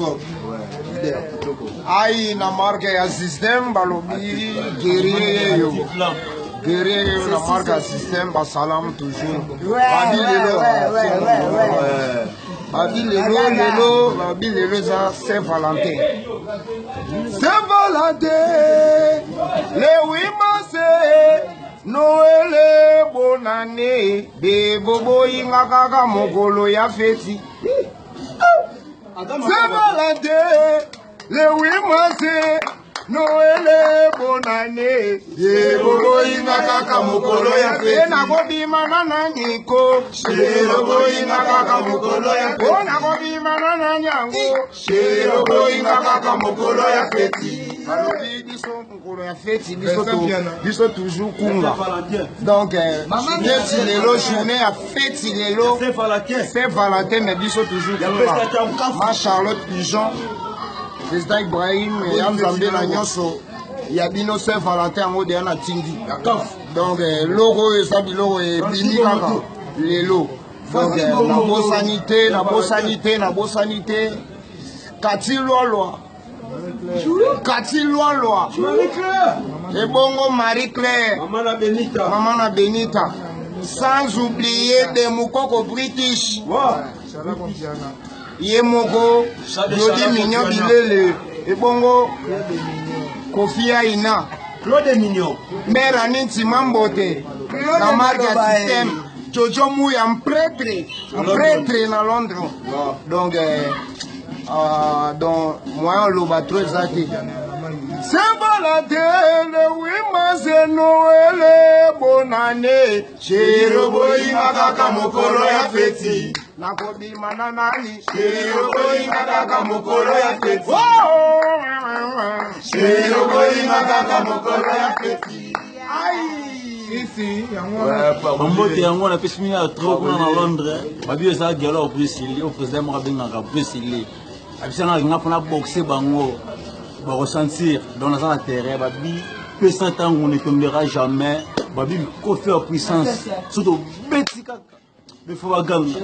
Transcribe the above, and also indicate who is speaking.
Speaker 1: fort.
Speaker 2: Aïe, na marque ya système, balobi, guerrier yo. Guerrier yo, na marque ya système, basalam toujours. Babi lelo, ça, Saint-Valentin. Saint-Valentin, le 8 mars, Noël, bonne année, de bobo inga kaka mokolo ya feti. Saint-Valentin, le 8 mars, Noël, bonne année, de bobo inga kaka mokolo ya feti. Na kobima na niko, bobo inga kaka mokolo ya feti. Na kobima na nyango, bobo inga kaka mokolo ya feti. Biso toujours kunga. Donc neti lelo journée à fête lelo Saint-Valentin mais biso toujours kunga. Ma Charlotte Pigeon, président Ibrahim et Anzambe la nyonso ya bino Saint-Valentin en mode na tindi. Donc logo eza biloko e bimi kaka lelo. Donc na bo sanité Kati Loi et bongo Marie-Claire, Maman na Benita, sans oublier des Moukoko British, Yemoko, Jody Mignon Bilele, et bongo Kofi Aina,
Speaker 1: Claude Mignon,
Speaker 2: Mère Aninti Mambote, la marque système, Jojo Mouya, un prêtre dans Londres. Donc, moi, on l'a trop exagéré. Saint-Valentin, le 8 mars, Noël, bonne année. Chéroboy, Makaka Mokolo ya feti. Nakobi mananani. Chéroboy, Makaka Mokolo ya feti. Chéroboy, Makaka Mokolo ya feti.
Speaker 3: Bambote yango na pesi mina trop kuna na Londres. Babi eza gelo au Brésil, au président Mokabinga ka Brésil. Abisana nga pona boxer bango. Ba ressentir dans la terre, babi que ça tant on ne tombera jamais. Babi ko faire puissance. Surtout betika. Il faut gagner.